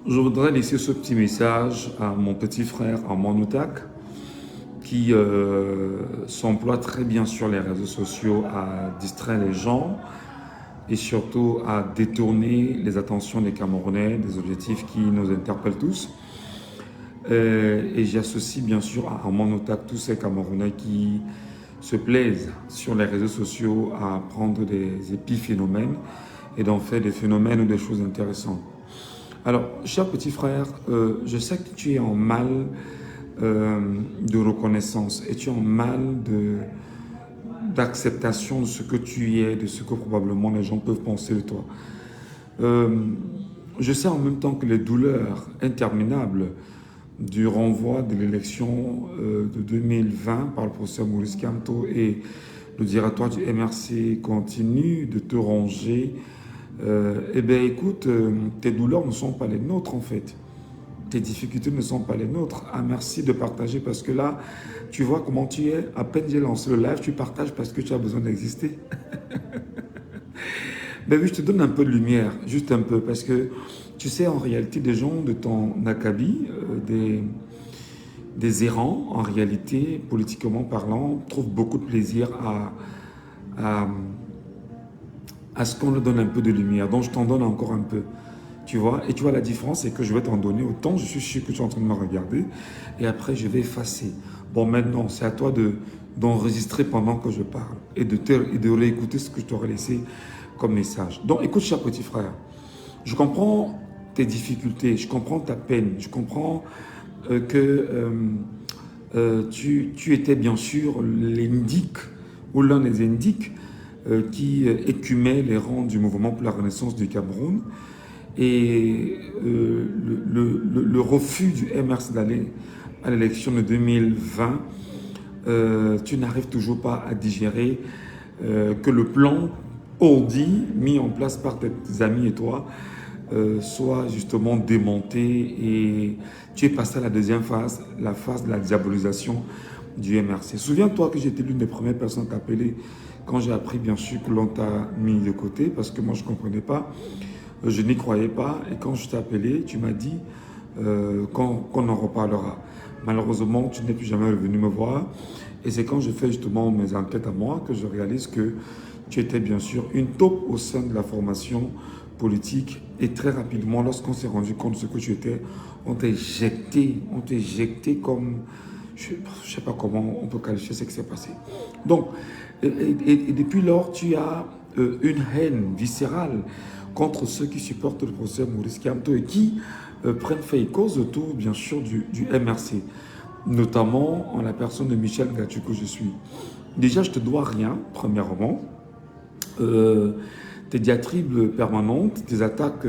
Je voudrais laisser ce petit message à mon petit frère Armand Noutak, qui s'emploie très bien sur les réseaux sociaux à distraire les gens et surtout à détourner les attentions des Camerounais des objectifs qui nous interpellent tous. Et j'associe bien sûr à Armand Noutak tous ces Camerounais qui se plaisent sur les réseaux sociaux à prendre des épiphénomènes et d'en faire des phénomènes ou des choses intéressantes. Alors, cher petit frère, je sais que tu es en mal de reconnaissance et tu es en mal d'acceptation de ce que tu es, de ce que probablement les gens peuvent penser de toi. Euh, je sais en même temps que les douleurs interminables du renvoi de l'élection de 2020 par le professeur Maurice Kamto et le directoire du MRC continuent de te ronger. Eh bien, écoute, tes douleurs ne sont pas les nôtres en fait. Tes difficultés ne sont pas les nôtres. Ah, merci de partager parce que là, tu vois comment tu es. À peine j'ai lancé le live, tu partages parce que tu as besoin d'exister. Ben oui, je te donne un peu de lumière, juste un peu, parce que tu sais, en réalité, des gens de ton acabit, des errants, en réalité, politiquement parlant, trouvent beaucoup de plaisir à, à ce qu'on leur donne un peu de lumière. Donc, je t'en donne encore un peu. Tu vois, et tu vois la différence, c'est que je vais t'en donner autant, je suis sûr que tu es en train de me regarder, et après je vais effacer. Bon, maintenant, c'est à toi d'enregistrer pendant que je parle, et de réécouter ce que je t'aurais laissé comme message. Donc, écoute, cher petit frère, je comprends tes difficultés, je comprends ta peine, je comprends que tu étais bien sûr l'indique, ou l'un des indiques, qui écumait les rangs du mouvement pour la renaissance du Cameroun. Et le refus du MRC d'aller à l'élection de 2020, tu n'arrives toujours pas à digérer que le plan ourdi mis en place par tes amis et toi soit justement démonté et tu es passé à la deuxième phase, la phase de la diabolisation du MRC. Souviens-toi que j'étais l'une des premières personnes à t'appeler quand j'ai appris bien sûr que l'on t'a mis de côté parce que moi je ne comprenais pas. Je n'y croyais pas et quand je t'ai appelé, tu m'as dit qu'on en reparlera. Malheureusement, tu n'es plus jamais revenu me voir et c'est quand je fais justement mes enquêtes à moi que je réalise que tu étais bien sûr une taupe au sein de la formation politique et très rapidement, lorsqu'on s'est rendu compte de ce que tu étais, on t'a éjecté comme, je ne sais pas comment on peut qualifier ce qui s'est passé. Donc, et depuis lors, tu as une haine viscérale contre ceux qui supportent le professeur Maurice Kamto et qui prennent fait et cause autour, bien sûr, du MRC, notamment en la personne de Michel Gatu que je suis. Déjà, je te dois rien, premièrement. Euh, Tes diatribes permanentes, tes attaques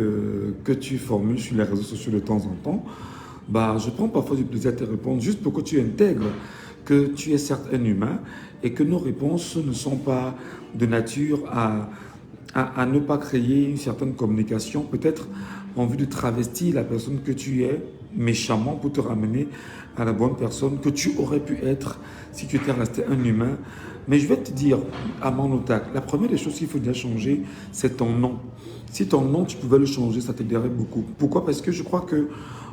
que tu formules sur les réseaux sociaux de temps en temps, bah, je prends parfois du plaisir à te répondre juste pour que tu intègres que tu es certes un humain et que nos réponses ne sont pas de nature à ne pas créer une certaine communication, peut-être en vue de travestir la personne que tu es méchamment pour te ramener à la bonne personne que tu aurais pu être si tu étais resté un humain. Mais je vais te dire, Armand Noutak, la première des choses qu'il faut déjà changer, c'est ton nom. Si ton nom, tu pouvais le changer, ça t'aiderait beaucoup. Pourquoi? Parce que je crois que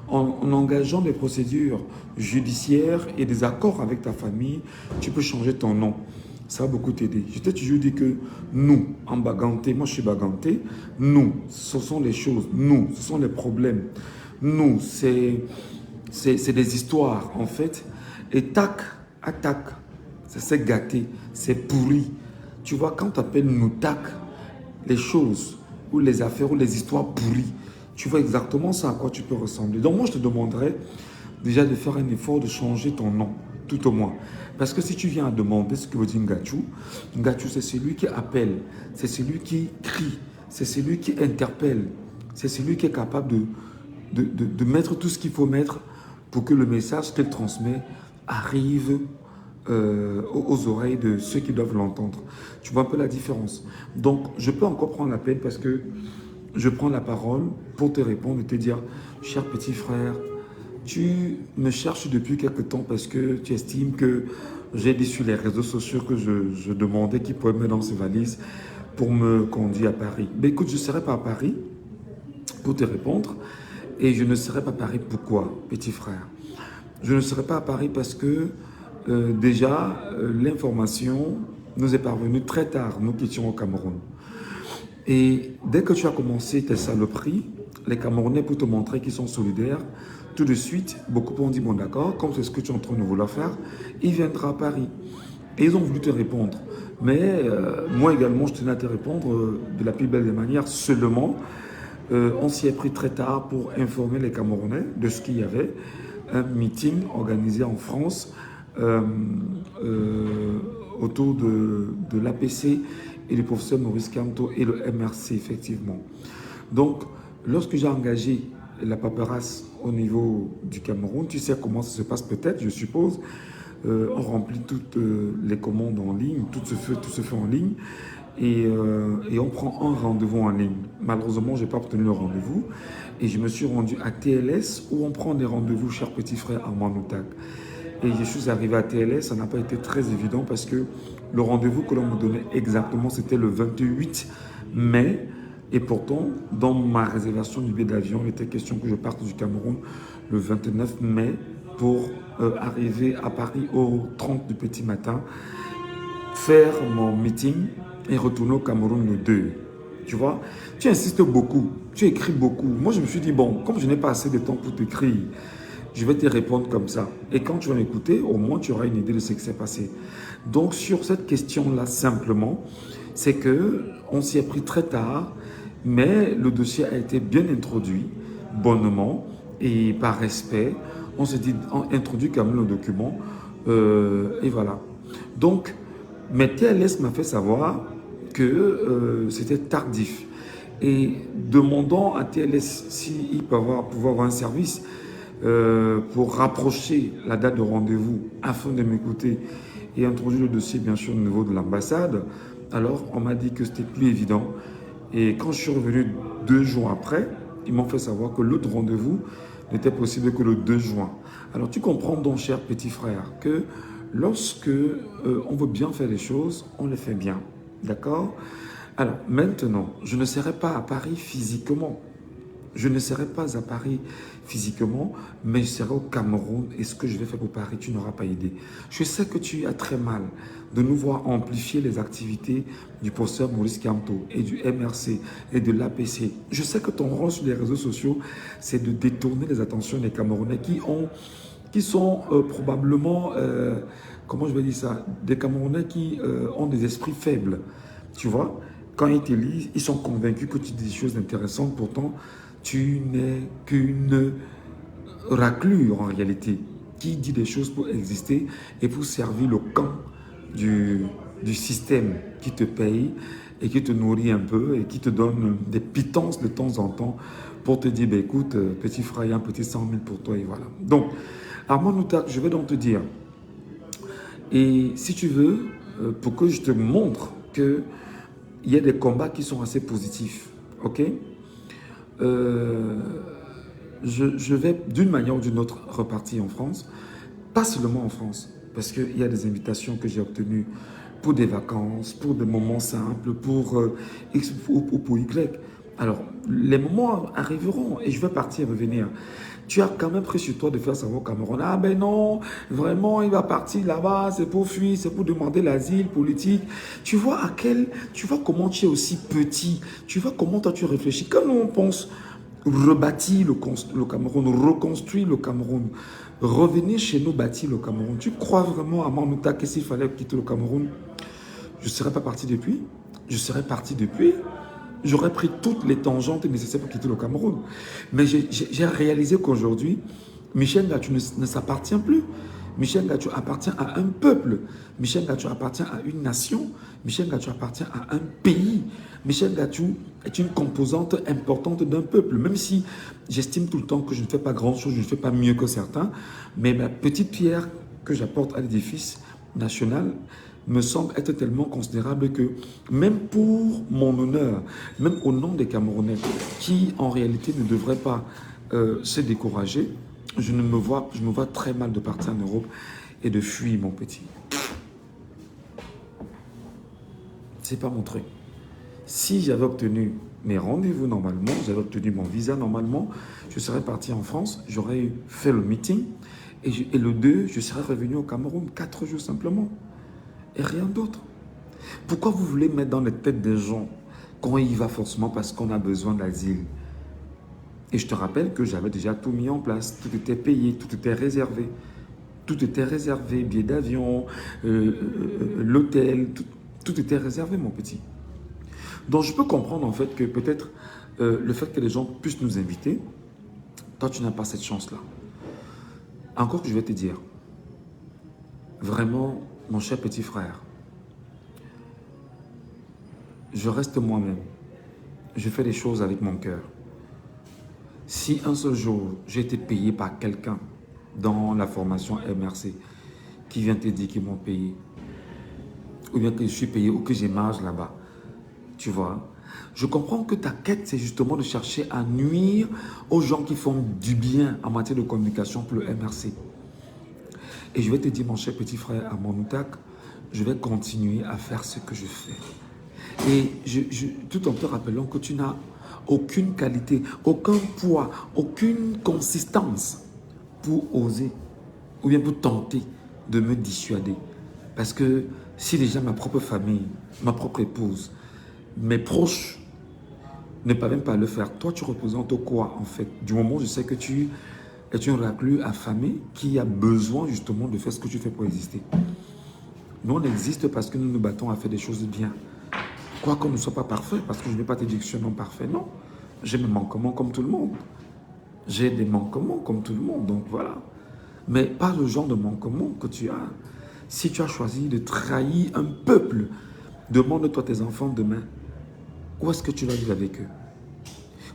en engageant des procédures judiciaires et des accords avec ta famille, tu peux changer ton nom. Ça va beaucoup t'aider. Je t'ai toujours dit que nous, en Baganté, moi je suis Baganté, nous, ce sont les choses, nous, ce sont les problèmes. Nous, c'est des histoires en fait. Et tac, attaque, c'est gâté, c'est pourri. Tu vois, quand tu appelles nous tac, les choses ou les affaires ou les histoires pourries, tu vois exactement ça à quoi tu peux ressembler. Donc moi je te demanderais déjà de faire un effort de changer ton nom, tout au moins. Parce que si tu viens à demander ce que veut dire Ngachou c'est celui qui appelle, c'est celui qui crie, c'est celui qui interpelle, c'est celui qui est capable de mettre tout ce qu'il faut mettre pour que le message qu'il transmet arrive aux oreilles de ceux qui doivent l'entendre. Tu vois un peu la différence. Donc, je peux encore prendre la peine parce que je prends la parole pour te répondre et te dire, cher petit frère, tu me cherches depuis quelque temps parce que tu estimes que j'ai dit sur les réseaux sociaux que je demandais qui pourrait me mettre dans ses valises pour me conduire à Paris. Mais écoute, je ne serai pas à Paris pour te répondre. Et je ne serai pas à Paris pourquoi, petit frère? Je ne serai pas à Paris parce que déjà, l'information nous est parvenue très tard, nous qui étions au Cameroun. Et dès que tu as commencé tes saloperies, les Camerounais, pour te montrer qu'ils sont solidaires, tout de suite, beaucoup ont dit, bon d'accord, comme c'est ce que tu es en train de vouloir faire, il viendra à Paris. Et ils ont voulu te répondre. Mais moi également, je tenais à te répondre de la plus belle des manières. Seulement, on s'y est pris très tard pour informer les Camerounais de ce qu'il y avait. Un meeting organisé en France euh, autour de l'APC et du professeur Maurice Kamto et le MRC, effectivement. Donc, lorsque j'ai engagé la paperasse au niveau du Cameroun, tu sais comment ça se passe peut-être, je suppose. On remplit toutes les commandes en ligne, tout se fait en ligne et on prend un rendez-vous en ligne. Malheureusement, je n'ai pas obtenu le rendez-vous et je me suis rendu à TLS où on prend des rendez-vous, cher petit frère Armand Noutak. Et je suis arrivé à TLS, ça n'a pas été très évident parce que le rendez-vous que l'on me donnait exactement, c'était le 28 mai. Et pourtant, dans ma réservation du billet d'avion, il était question que je parte du Cameroun le 29 mai pour arriver à Paris au 30 du petit matin, faire mon meeting et retourner au Cameroun le 2. Tu vois, tu insistes beaucoup, tu écris beaucoup. Moi, je me suis dit, bon, comme je n'ai pas assez de temps pour t'écrire, je vais te répondre comme ça. Et quand tu vas m'écouter, au moins, tu auras une idée de ce qui s'est passé. Donc, sur cette question-là, simplement, c'est qu'on s'y est pris très tard, mais le dossier a été bien introduit, bonnement, et par respect. On s'est dit, on introduit quand même le document, et voilà. Donc, mais TLS m'a fait savoir que c'était tardif. Et demandant à TLS s'il peut pouvoir avoir un service pour rapprocher la date de rendez-vous afin de m'écouter et introduire le dossier bien sûr au niveau de l'ambassade, alors on m'a dit que c'était plus évident. Et quand je suis revenu 2 jours après, ils m'ont fait savoir que l'autre rendez-vous n'était possible que le 2 juin. Alors tu comprends donc, cher petit frère, que lorsque on veut bien faire les choses, on les fait bien. D'accord? Alors maintenant, je ne serai pas à Paris physiquement. Je ne serai pas à Paris physiquement, mais je serai au Cameroun et ce que je vais faire pour Paris, tu n'auras pas idée. Je sais que tu as très mal de nous voir amplifier les activités du professeur Maurice Kamto et du MRC et de l'APC. Je sais que ton rôle sur les réseaux sociaux, c'est de détourner les attentions des Camerounais qui sont probablement, comment je vais dire ça, des Camerounais qui ont des esprits faibles. Tu vois, quand ils te lisent, ils sont convaincus que tu dis des choses intéressantes, pourtant, tu n'es qu'une raclure en réalité qui dit des choses pour exister et pour servir le camp du système qui te paye et qui te nourrit un peu et qui te donne des pitances de temps en temps pour te dire, bah, écoute, petit frère, il y a un petit 100 000 pour toi et voilà. Donc, Armand Noutak, je vais donc te dire, et si tu veux, pour que je te montre qu'il y a des combats qui sont assez positifs, ok? Je vais d'une manière ou d'une autre repartir en France, pas seulement en France, parce qu'il y a des invitations que j'ai obtenues pour des vacances, pour des moments simples, pour X ou pour Y. Alors, les moments arriveront et je vais partir et revenir. Tu as quand même pris sur toi de faire savoir au Cameroun, ah ben non, vraiment, il va partir là-bas, c'est pour fuir, c'est pour demander l'asile politique. Tu vois comment tu es aussi petit, tu vois comment toi tu réfléchis. Quand nous on pense rebâtir le Cameroun, reconstruire le Cameroun, revenir chez nous bâtir le Cameroun, tu crois vraiment à Manouta que s'il fallait quitter le Cameroun, je ne serais pas parti depuis, je serais parti depuis. J'aurais pris toutes les tangentes nécessaires pour quitter le Cameroun. Mais j'ai réalisé qu'aujourd'hui, Michel Gatou ne s'appartient plus. Michel Gatou appartient à un peuple. Michel Gatou appartient à une nation. Michel Gatou appartient à un pays. Michel Gatou est une composante importante d'un peuple. Même si j'estime tout le temps que je ne fais pas grand-chose, je ne fais pas mieux que certains, mais ma petite pierre que j'apporte à l'édifice national me semble être tellement considérable que même pour mon honneur, même au nom des Camerounais qui en réalité ne devraient pas se décourager, je me vois très mal de partir en Europe et de fuir mon petit. C'est pas mon truc. Si j'avais obtenu mes rendez-vous normalement, j'avais obtenu mon visa normalement, je serais parti en France, j'aurais fait le meeting et le 2, je serais revenu au Cameroun 4 jours simplement et rien d'autre. Pourquoi vous voulez mettre dans les têtes des gens qu'on y va forcément parce qu'on a besoin d'asile? Et je te rappelle que j'avais déjà tout mis en place, tout était payé, tout était réservé. Tout était réservé, billets d'avion, l'hôtel, tout était réservé, mon petit. Donc je peux comprendre en fait que peut-être le fait que les gens puissent nous inviter, toi tu n'as pas cette chance-là. Encore que je vais te dire, vraiment, mon cher petit frère, je reste moi-même. Je fais les choses avec mon cœur. Si un seul jour, j'ai été payé par quelqu'un dans la formation MRC qui vient te dire qu'ils m'ont payé, ou bien que je suis payé ou que j'ai marge là-bas, tu vois, je comprends que ta quête, c'est justement de chercher à nuire aux gens qui font du bien en matière de communication pour le MRC. Et je vais te dire, mon cher petit frère Amanoutak, je vais continuer à faire ce que je fais. Et tout en te rappelant que tu n'as aucune qualité, aucun poids, aucune consistance pour oser ou bien pour tenter de me dissuader. Parce que si déjà ma propre famille, ma propre épouse, mes proches ne peuvent même pas le faire, toi tu représentes quoi en fait? Du moment où je sais que tu es une reclus affamée qui a besoin justement de faire ce que tu fais pour exister. Nous on existe parce que nous nous battons à faire des choses bien. Quoi qu'on ne soit pas parfait, parce que je ne vais pas te dire que je suis un homme parfait, non. J'ai mes manquements comme tout le monde. J'ai des manquements comme tout le monde, donc voilà. Mais pas le genre de manquement que tu as. Si tu as choisi de trahir un peuple, demande-toi tes enfants demain, où est-ce que tu vas vivre avec eux?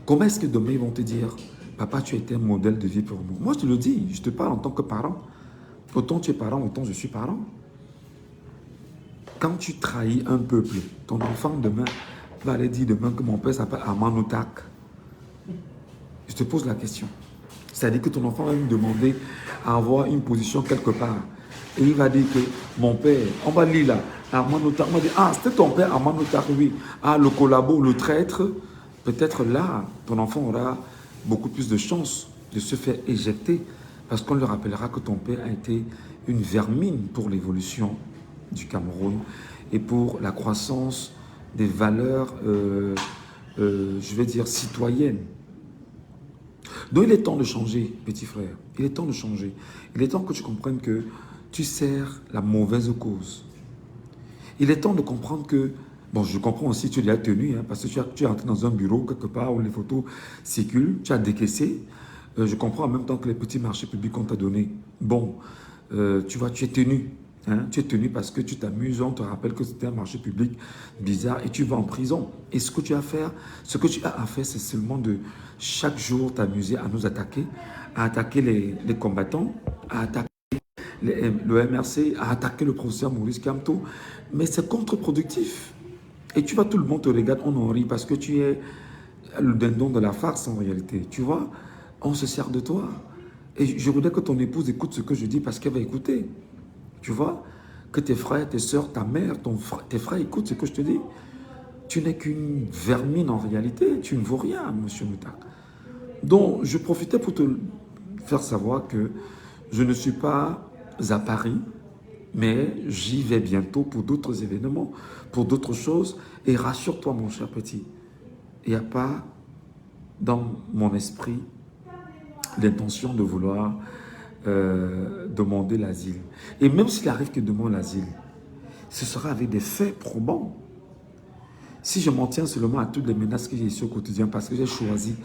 Comment est-ce que demain ils vont te dire, papa, tu étais un modèle de vie pour nous? Moi, je te le dis, je te parle en tant que parent. Autant tu es parent, autant je suis parent. Quand tu trahis un peuple, ton enfant demain va aller dire demain que mon père s'appelle Amanoutak. Je te pose la question. C'est-à-dire que ton enfant va me demander à avoir une position quelque part. Et il va dire que mon père, on va lire là, Amanoutak, on va dire, ah, c'était ton père Amanoutak, oui. Ah, le collabo, le traître. Peut-être là, ton enfant aura beaucoup plus de chances de se faire éjecter parce qu'on lui rappellera que ton père a été une vermine pour l'évolution du Cameroun et pour la croissance des valeurs, je vais dire, citoyennes. Donc il est temps de changer, petit frère. Il est temps de changer. Il est temps que tu comprennes que tu sers la mauvaise cause. Il est temps de comprendre que, bon, je comprends aussi, tu l'as tenu, hein, parce que tu es entré dans un bureau quelque part où les photos circulent, tu as décaissé. Je comprends en même temps que les petits marchés publics qu'on t'a donné. Bon, tu vois, tu es tenu. Hein, tu es tenu parce que tu t'amuses, on te rappelle que c'était un marché public bizarre et tu vas en prison. Et ce que tu as à faire, c'est seulement de chaque jour t'amuser à nous attaquer, à attaquer les combattants, à attaquer le MRC, à attaquer le professeur Maurice Kamto. Mais c'est contre-productif. Et tu vois, tout le monde te regarde, on en rit parce que tu es le dindon de la farce en réalité. Tu vois, on se sert de toi. Et je voudrais que ton épouse écoute ce que je dis parce qu'elle va écouter. Tu vois, que tes frères, tes soeurs, ta mère, tes frères écoutent ce que je te dis. Tu n'es qu'une vermine en réalité, tu ne vaux rien, monsieur Moutak. Donc, je profitais pour te faire savoir que je ne suis pas à Paris, mais j'y vais bientôt pour d'autres événements, pour d'autres choses. Et rassure-toi, mon cher petit, il n'y a pas dans mon esprit l'intention de vouloir demander l'asile. Et même s'il arrive que je demande l'asile, ce sera avec des faits probants. Si je m'en tiens seulement à toutes les menaces que j'ai ici au quotidien parce que j'ai choisi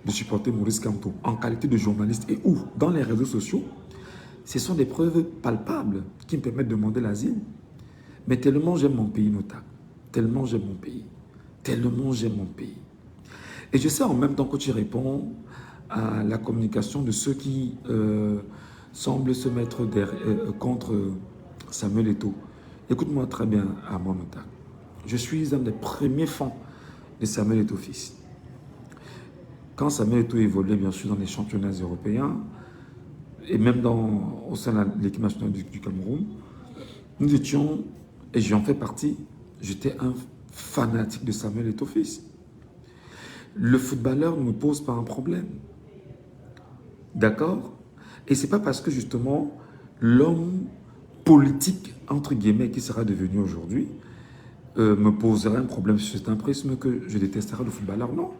de supporter Maurice Kamto en qualité de journaliste et où, dans les réseaux sociaux, ce sont des preuves palpables qui me permettent de demander l'asile. Mais tellement j'aime mon pays, Nota, tellement j'aime mon pays, tellement j'aime mon pays. Et je sais en même temps que tu réponds à la communication de ceux qui semblent se mettre contre Samuel Eto'o. Écoute-moi très bien, Armand Nota. Je suis un des premiers fans de Samuel Eto'o fils. Quand Samuel Eto'o évoluait bien sûr dans les championnats européens et même au sein de l'équipe nationale du Cameroun, nous étions, et j'en fais partie, j'étais un fanatique de Samuel Eto'o fils. Le footballeur ne me pose pas un problème. D'accord? Et c'est pas parce que justement l'homme politique, entre guillemets, qui sera devenu aujourd'hui, me poserait un problème sur cet prisme que je détesterais le footballeur. Non.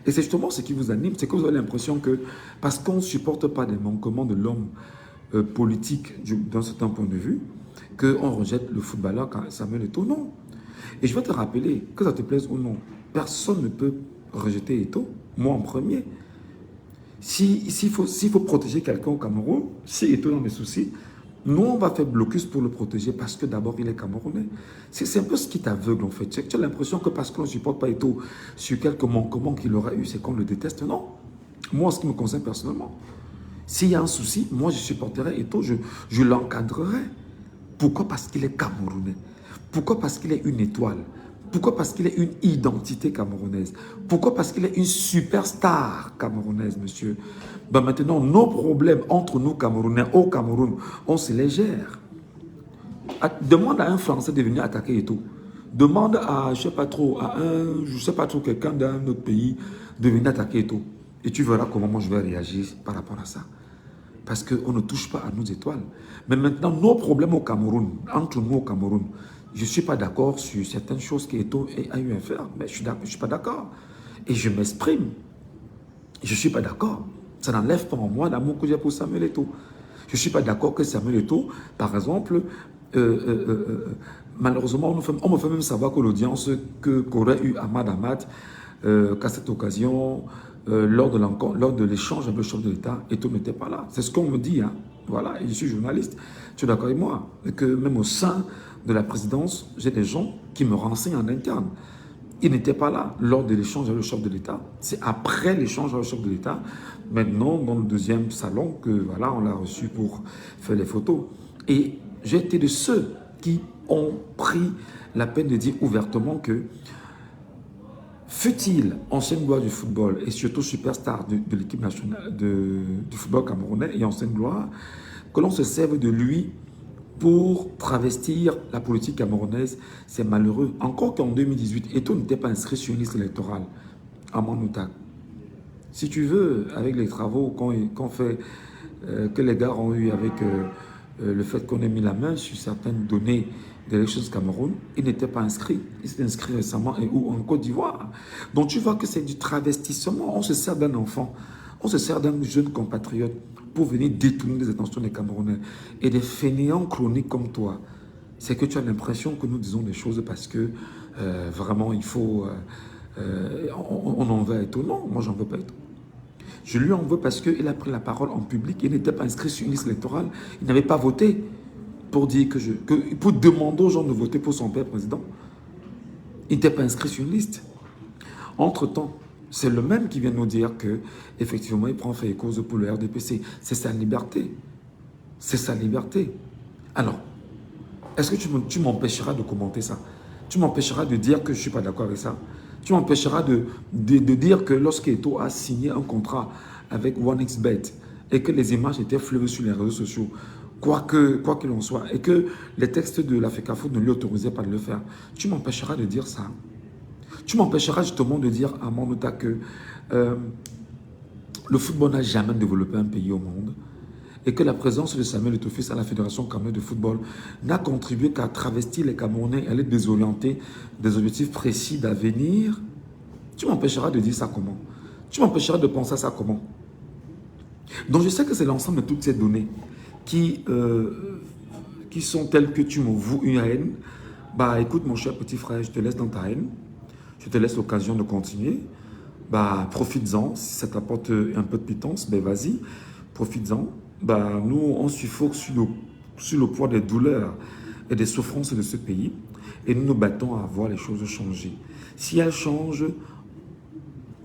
Et c'est justement ce qui vous anime, c'est que vous avez l'impression que parce qu'on ne supporte pas des manquements de l'homme politique d'un certain point de vue, qu'on rejette le footballeur quand Samuel Eto'o. Non. Et je vais te rappeler, que ça te plaise ou non, personne ne peut rejeter Eto'o, moi en premier. S'il faut protéger quelqu'un au Cameroun, si Eto'o est dans des soucis, nous, on va faire blocus pour le protéger parce que d'abord, il est camerounais. C'est un peu ce qui t'aveugle en fait. Tu as l'impression que parce qu'on ne supporte pas Eto'o sur quelques manquements qu'il aura eu, c'est qu'on le déteste. Non. Moi, en ce qui me concerne personnellement, s'il y a un souci, moi, je supporterai Eto'o, je l'encadrerai. Pourquoi? Parce qu'il est camerounais. Pourquoi? Parce qu'il est une étoile. Pourquoi? Parce qu'il est une identité camerounaise. Pourquoi? Parce qu'il est une superstar camerounaise, monsieur. Ben maintenant, nos problèmes entre nous, Camerounais, au Cameroun, on se les gère. Demande à un Français de venir attaquer Eto'o. Demande à, je sais pas trop, quelqu'un d'un autre pays de venir attaquer Eto'o. Et tu verras comment moi je vais réagir par rapport à ça. Parce qu'on ne touche pas à nos étoiles. Mais maintenant, nos problèmes au Cameroun, entre nous au Cameroun, je ne suis pas d'accord sur certaines choses qu'Eto'o a eu à faire. Mais je ne suis pas d'accord. Et je m'exprime. Je ne suis pas d'accord. Ça n'enlève pas en moi l'amour que j'ai pour Samuel Eto'o. Je ne suis pas d'accord que Samuel Eto'o, par exemple, malheureusement, on me fait même savoir que l'audience qu'aurait eu Ahmad Ahmad, qu'à cette occasion, lors de l'échange avec le chef de l'État, Eto'o n'était pas là. C'est ce qu'on me dit. Hein. Voilà, et je suis journaliste. Tu es d'accord avec moi? Et que même au sein de la présidence, j'ai des gens qui me renseignent en interne. Il n'était pas là lors de l'échange avec le chef de l'État. C'est après l'échange avec le chef de l'État, maintenant dans le deuxième salon, que voilà, on l'a reçu pour faire les photos. Et j'ai été de ceux qui ont pris la peine de dire ouvertement que fut-il ancienne gloire du football et surtout superstar de l'équipe nationale du football camerounais et ancienne gloire, que l'on se serve de lui pour travestir la politique camerounaise, c'est malheureux. Encore qu'en 2018, Eto'o n'était pas inscrit sur une liste électorale à Manoutak. Si tu veux, avec les travaux qu'on fait, que les gars ont eu avec le fait qu'on ait mis la main sur certaines données d'élections du Cameroun, il n'était pas inscrit. Il s'est inscrit récemment et où? En Côte d'Ivoire. Donc tu vois que c'est du travestissement. On se sert d'un enfant, on se sert d'un jeune compatriote pour venir détourner les attentions des Camerounais. Et des fainéants chroniques comme toi, c'est que tu as l'impression que nous disons des choses parce que vraiment il faut... on en veut à Eto'o. Non, moi j'en veux pas Eto'o. Je lui en veux parce qu'il a pris la parole en public, il n'était pas inscrit sur une liste électorale, il n'avait pas voté pour dire pour demander aux gens de voter pour son père président. Il n'était pas inscrit sur une liste. Entre-temps, c'est le même qui vient nous dire que effectivement il prend fait et cause pour le RDPC. C'est sa liberté. C'est sa liberté. Alors, est-ce que tu m'empêcheras de commenter ça? Tu m'empêcheras de dire que je ne suis pas d'accord avec ça? Tu m'empêcheras de dire que lorsqu'Eto'o a signé un contrat avec OneXBet et que les images étaient fleuves sur les réseaux sociaux, quoi qu'il en soit, et que les textes de la FECAFO ne lui autorisaient pas de le faire, tu m'empêcheras de dire ça. Tu m'empêcheras justement de dire à Manouta que le football n'a jamais développé un pays au monde et que la présence de Samuel Eto'o fils à la Fédération camerounaise de football n'a contribué qu'à travestir les Camerounais et à les désorienter des objectifs précis d'avenir. Tu m'empêcheras de dire ça comment? Tu m'empêcheras de penser à ça comment? Donc je sais que c'est l'ensemble de toutes ces données qui sont telles que tu me voues une haine. Bah écoute mon cher petit frère, je te laisse dans ta haine. Je te laisse l'occasion de continuer. Bah profites-en. Si ça t'apporte un peu de pitance, ben vas-y, profites-en. Bah, nous, on suffoque sur le poids des douleurs et des souffrances de ce pays et nous nous battons à voir les choses changer. Si elles changent,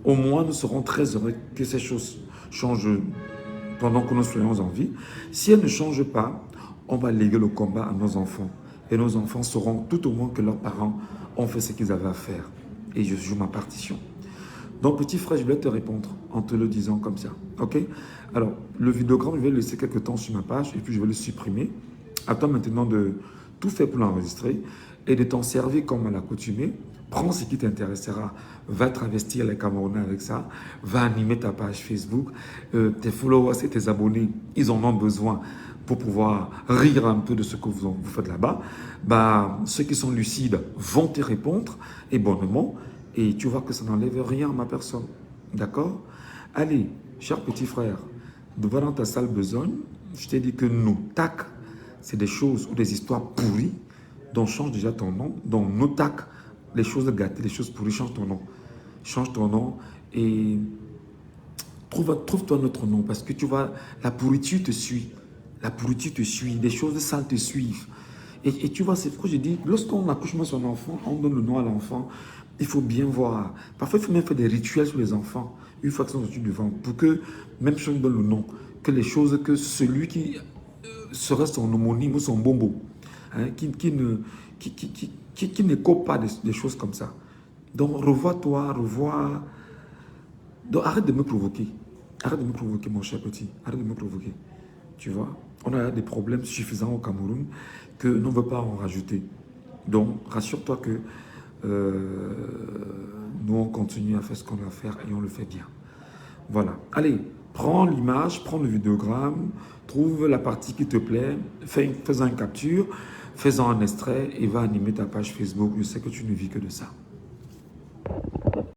au moins nous serons très heureux que ces choses changent pendant que nous soyons en vie. Si elles ne changent pas, on va léguer le combat à nos enfants et nos enfants sauront tout au moins que leurs parents ont fait ce qu'ils avaient à faire et je joue ma partition. Donc, petit frère, je vais te répondre en te le disant comme ça. OK? Alors, le vidéogramme, je vais le laisser quelques temps sur ma page et puis je vais le supprimer. Attends maintenant de tout faire pour l'enregistrer. et de t'en servir comme à l'accoutumée. Prends ce qui t'intéressera, va travestir les Camerounais avec ça, va animer ta page Facebook, tes followers et tes abonnés, ils en ont besoin pour pouvoir rire un peu de ce que vous faites là-bas. Bah, ceux qui sont lucides vont te répondre et bonnement, et tu vois que ça n'enlève rien à ma personne. D'accord? Allez, cher petit frère, va dans ta sale besogne. Je t'ai dit que nous, tac, c'est des choses ou des histoires pourries dont change déjà ton nom, dont nous, tac, les choses gâtées, les choses pourries, change ton nom. Change ton nom et trouve-toi notre nom parce que tu vois, la pourriture te suit. La pourriture te suit, des choses sales te suivent. Et tu vois, c'est pourquoi je dis, lorsqu'on accouche son enfant, on donne le nom à l'enfant, il faut bien voir. Parfois, il faut même faire des rituels sur les enfants, une fois qu'ils sont sortis du ventre, pour que, même si on donne le nom, que les choses, que celui qui serait son homonyme ou son bombo, hein, qui ne cope pas des choses comme ça. Donc, revois-toi, revois. Donc, arrête de me provoquer. Arrête de me provoquer, mon cher petit. Arrête de me provoquer. Tu vois, on a des problèmes suffisants au Cameroun que l'on ne veut pas en rajouter. Donc, rassure-toi que nous, on continue à faire ce qu'on a à faire et on le fait bien. Voilà. Allez, prends l'image, prends le vidéogramme, trouve la partie qui te plaît, fais-en une capture, fais-en un extrait et va animer ta page Facebook. Je sais que tu ne vis que de ça.